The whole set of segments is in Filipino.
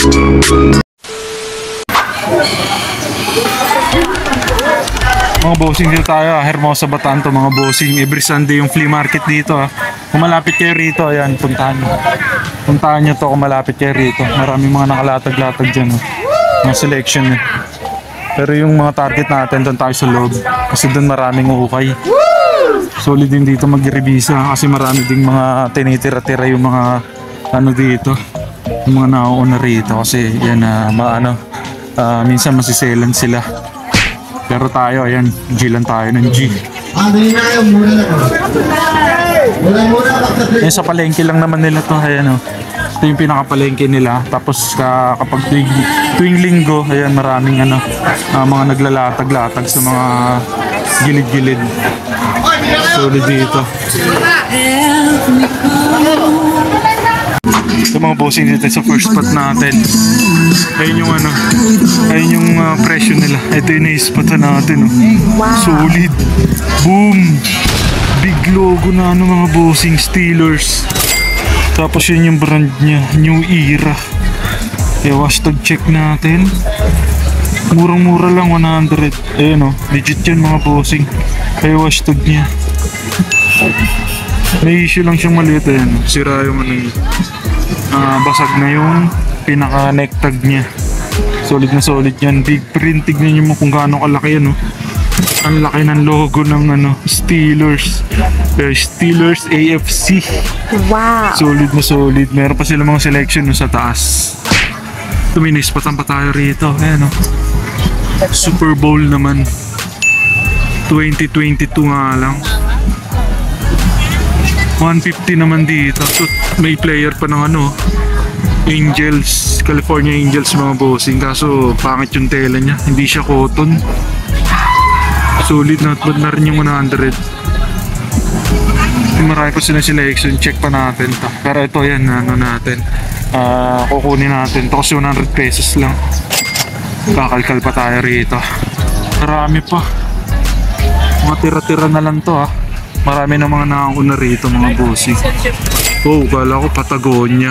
Mga bossing, dito tayo, Hermosa, Bataan to mga bossing. Every Sunday yung flea market dito. Kung malapit kayo rito, ayan, puntahan nyo to kung malapit kayo rito. Maraming mga nakalatag-latag dyan, mga selection. Pero yung mga target natin, doon tayo sa loob. Kasi doon maraming ukay. Solid din dito mag-revisa kasi marami ding mga tinitira-tira yung mga ano dito. Yung mga nauuna rito kasi yan, minsan masiselan sila. Pero tayo, ayan, G lang tayo ng G. Yan, sa palengke lang naman nila to, ayan o. Ito yung pinakapalengke nila. Tapos kapag tuwing linggo, ayan, maraming mga naglalatag-latag sa mga gilid-gilid. Solid dito. Ito mga bossing dito sa first spot natin. Ayun yung ayun yung presyo nila. Ito yung na-spot natin. Wow. Solid. Boom. Big logo na mga bossing, Steelers. Tapos yun yung brand niya, New Era. Kaya hashtag check natin. Murang-mura lang, 100. Ayun legit yan mga bossing. Kaya hashtag niya. May issue lang siyang maliit, sira yung basag na yung pinaka-neck tag niya. Solid na solid yan. Big print, tignan nyo mo kung gaano kalaki yan. Ang laki ng logo ng Steelers. Steelers AFC. Wow. Solid na solid. Meron pa sila mga selection sa taas. Tuminis-patan pa tayo rito. Ayan Super Bowl naman. 2022 nga lang. 150 naman dito. So, may player pa ng Angels, California Angels mga bossing. Kaso pangit yung tela niya. Hindi siya cotton. Solid na rin yung 100. Marami pa sila selection. Check pa natin to. Pero ito yan, natin. Kukunin natin to kasi 100 pesos lang. Kakalkal pa tayo rito. Marami pa. Mga tira-tira na lang to Marami na mga nakauna rito mga bossing. Oh, kala ko Patagonia.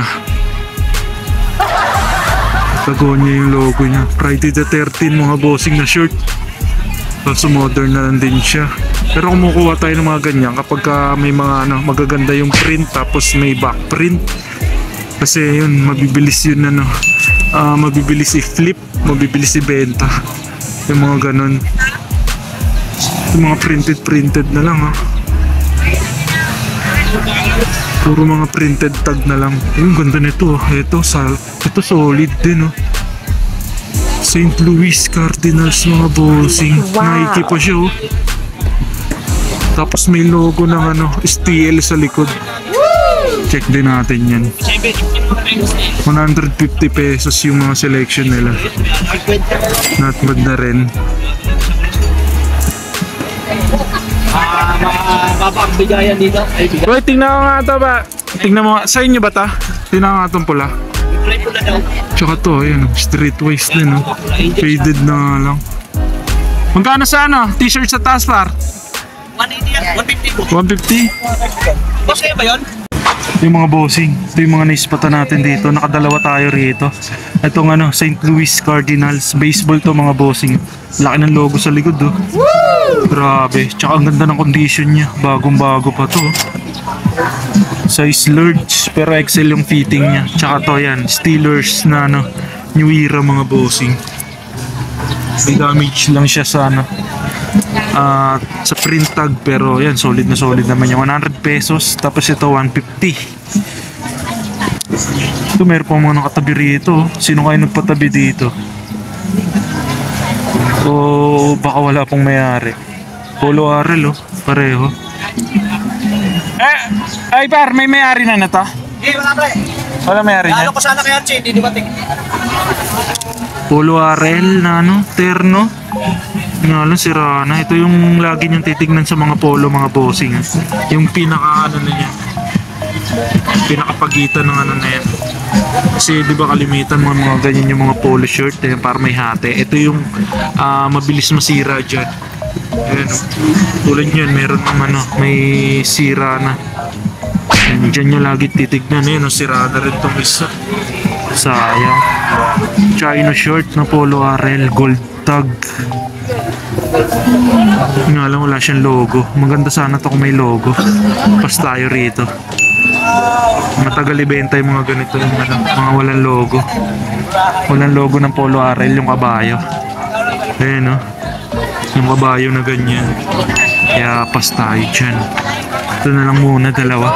Patagonia yung logo niya. Friday the 13 mga bossing na shirt. So modern na lang din siya. Pero kumukuha tayo ng mga ganyan kapag may mga magaganda yung print tapos may back print. Kasi yun, mabibilis yun mabibilis i-flip, mabibilis i-benta. Yung mga ganun. Yung mga printed na lang Puro mga printed tag na lang. Yung ganda nito. Ito solid din St. Louis Cardinals mga bossing. Wow. Nike pa siya Tapos may logo ng STL sa likod. Check din natin yan. 150 pesos yung mga selection nila. Not bad na rin. Mapagbigayan dito. Wait, tingnan ko nga ito ba? Tingnan mo, sa inyo ba ito? Tingnan ko nga itong pula. Tsaka ito, ayan, streetwise din Faded na lang. Magkano sa t-shirt sa taas par? 180 yan, 150? 150? Boss, kaya ba yun? Yung mga bossing, ito yung mga naispatan natin dito. Nakadalawa tayo rito. Itong St. Louis Cardinals. Baseball to mga bossing. Laki ng logo sa likod Grabe. Tsaka ang ganda ng condition niya. Bagong bago pa to Size large pero XL yung fitting niya. Tsaka to yan, Steelers na New Era mga bossing. May damage lang siya sa sa print tag pero yan, solid na solid naman yung 100 pesos. Tapos ito 150. Ito meron pa mga nakatabi rito. Sino kayo nagpatabi dito? O baka wala pong may-ari. Polo Arel pareho. Ay par, may may-ari na to? Wala pre. Wala may-ari na? Lalo ko sana kay Archie, hindi dumating. Polo Arel na terno. Ngalan sira na. Ito yung lagi niyang titignan sa mga polo mga bossing Yung pinaka na niya. Pinakapagitan ng na yan. Kasi di ba kalimitan mga ganyan yung mga polo shirt para may hati. Ito yung mabilis masira dyan. Ayan, tulad nyan meron naman may sira na. Diyan nyo lagi titignan sira na rin itong isa. Sayang. Chino short na Polo RL gold tag. Nga lang wala siyang logo. Maganda sana to kung may logo. Pas tayo rito. Matagal ibenta yung mga ganito yung mga walang logo. Walang logo ng Polo RL yung kabayo. Ayan no. Yung kabayo na ganyan. Kaya pas tayo dyan. Ito na lang muna, dalawa.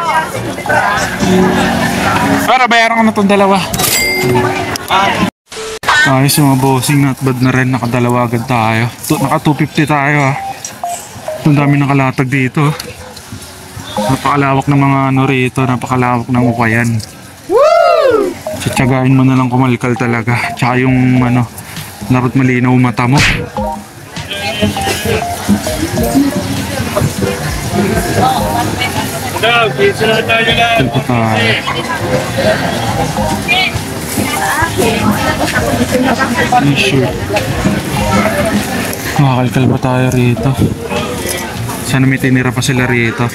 Para bayaran ko na itong dalawa. Ayos yung mga bossing, not bad na rin. Nakadalawa agad tayo. Naka 250 tayo ha. Ang dami nakalatag dito. Napakalawak ng mga ano rito. Napakalawak ng ukayan. Tsatsagain mo na lang kumalkal talaga. Tsaka yung ano, dapat malinaw mata mo. Ito tayo. T-shirt. Makakalkal ba tayo rito? Sana may tinira pa sila rito.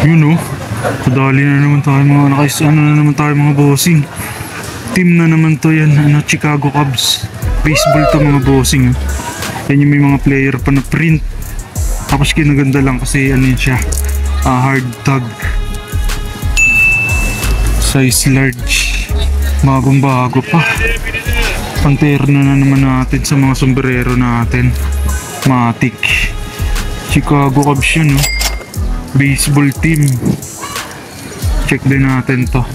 Yun oh, kadali na naman tayo mga ano na naman tayo mga bossing. Team na naman to yan, ano, Chicago Cubs. Baseball to mga bossing. Yan yung may mga player pa na print. Tapos kinaganda lang kasi ano yun siya, hard tag. Size large. Bagong bago pa. Panterno na naman natin sa mga sombrero natin. Matic. Chicago Cubs yun oh. Baseball team. Check din natin to.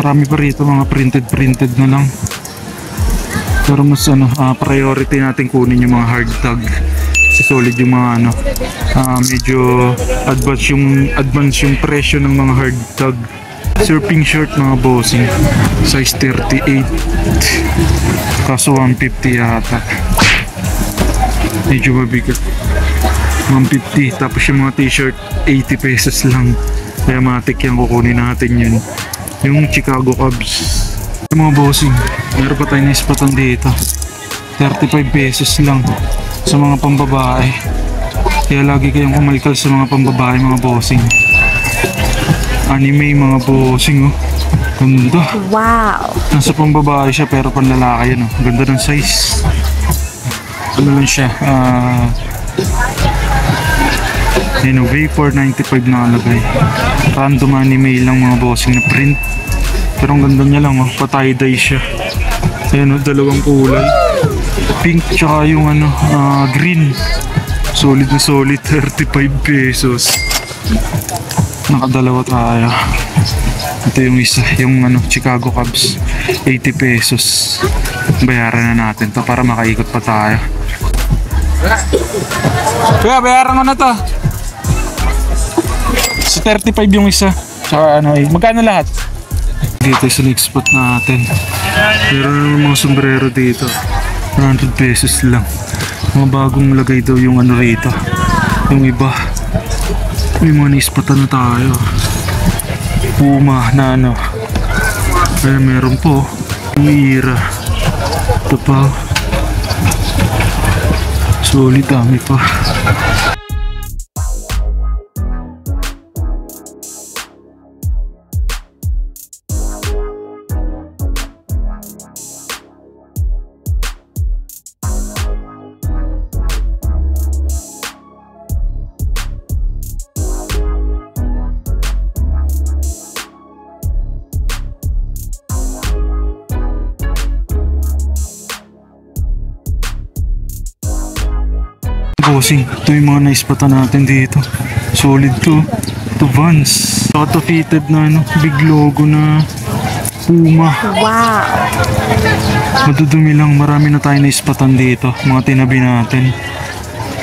Marami pa rito mga printed na lang. Pero mas ano, priority natin kunin yung mga hard tag. Kasi solid yung mga ano, medyo advance yung presyo ng mga hard tag. Surfing shirt mga bossing. Size 38. Kaso 150 yata. Medyo mabigat. 150. Tapos yung mga t-shirt 80 pesos lang. Kaya matik yan, kukunin natin yun. Yung Chicago Cubs. Yung mga bossing, meron pa tayo na-spotan dito. 35 pesos lang sa mga pambabae. Kaya lagi kayong kumalkal sa mga pambabae mga bossing. Anime mga bossing oh. Ganda. Wow. Nasa pambabae siya pero panlalaki yan oh. Ganda ng size. Ano lang siya, Vapor 95 nakalagay. Random anime lang mga bossing na print. Pero ang ganda niya lang oh, patay-dye siya. Ayan oh, dalawang kulay. Pink tsaka yung ano, green. Solid na solid, 35 pesos. Nakadalawa tayo. Ito yung isa, yung ano, Chicago Cubs. 80 pesos. Bayaran na natin to para makaikot pa tayo. Kaya bayaran ko na to. So 35 yung isa. Tsaka ano eh, magkano lahat? Dito sa next spot natin. Meron naman mga sombrero dito. 100 pesos lang. Mga bagong lagay daw yung ano rito. Yung iba. May mga naispatan na tayo. Puma na ano. Kaya meron po. Yung Ira. Ito pa. Solid, dami pa. Bossing, ito yung mga naispatan natin dito. Solid to. Ito Vans. Saka to fitted na ano, big logo na Puma. Wow. Madudumi lang, marami na tayo naispatan dito. Mga tinabi natin.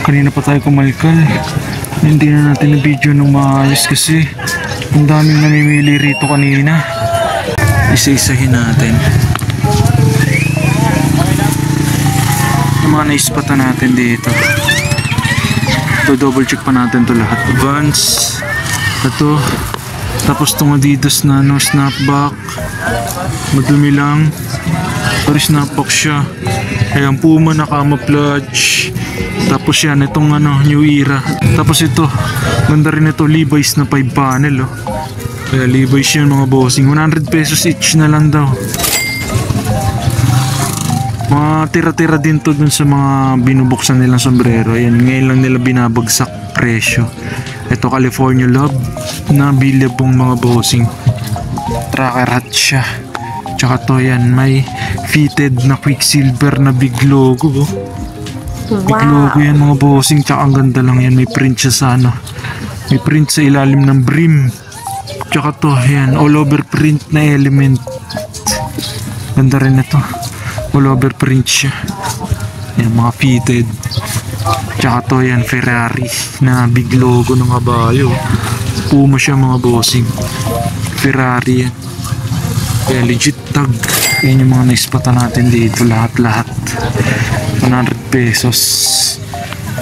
Kanina pa tayo kumalkal. Hindi na natin na video ng maayos kasi ang daming namimili rito kanina. Isa-isahin natin. mga naispatan natin dito. Ito, double check pa natin to lahat. Vans. Ito. Tapos itong Adidas na snapback. Madumi lang. Pero snapback siya. Ayan, Puma na camouflage. Tapos yan, itong New Era. Tapos ito, ganda rin ito, Levi's na 5 panel. Kaya Levi's yun mga bossing. 100 pesos each na lang daw. Mga tira-tira din to dun sa mga binubuksan nilang sombrero. Ayan, ngayon lang nila binabagsak presyo. Ito, California Love na billabong mga bossing. Tracker hat siya. Tsaka to yan, may fitted na Quicksilver na big logo. Big logo yan mga bossing. Tsaka ang ganda lang yan. May print siya sa may print sa ilalim ng brim. Tsaka to yan, all over print na element. Ganda rin ito. All over print siya. Yan, mga fitted. Tsaka to yan, Ferrari na big logo ng kabayo. Puma siya mga bossing. Ferrari yan. Kaya legit tag. Yan yung mga naispatan natin dito. Lahat-lahat 100 pesos.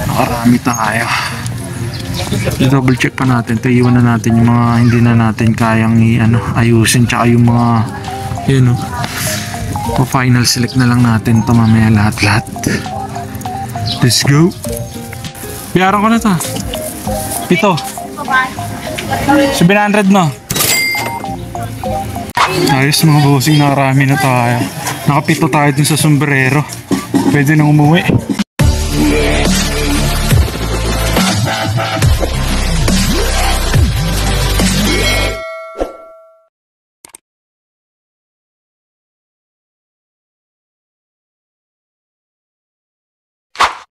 Nakarami tayo. I-double check pa natin. Ito, iwan na natin yung mga hindi na natin kayang ayusin. Tsaka yung mga final select na lang natin ito mamaya lahat-lahat. Let's go. Biyaran ko na to. Pito. 700 no. Ayos mga bossing, nakarami na tayo. Nakapito tayo dun sa sombrero. Pwede nang umuwi.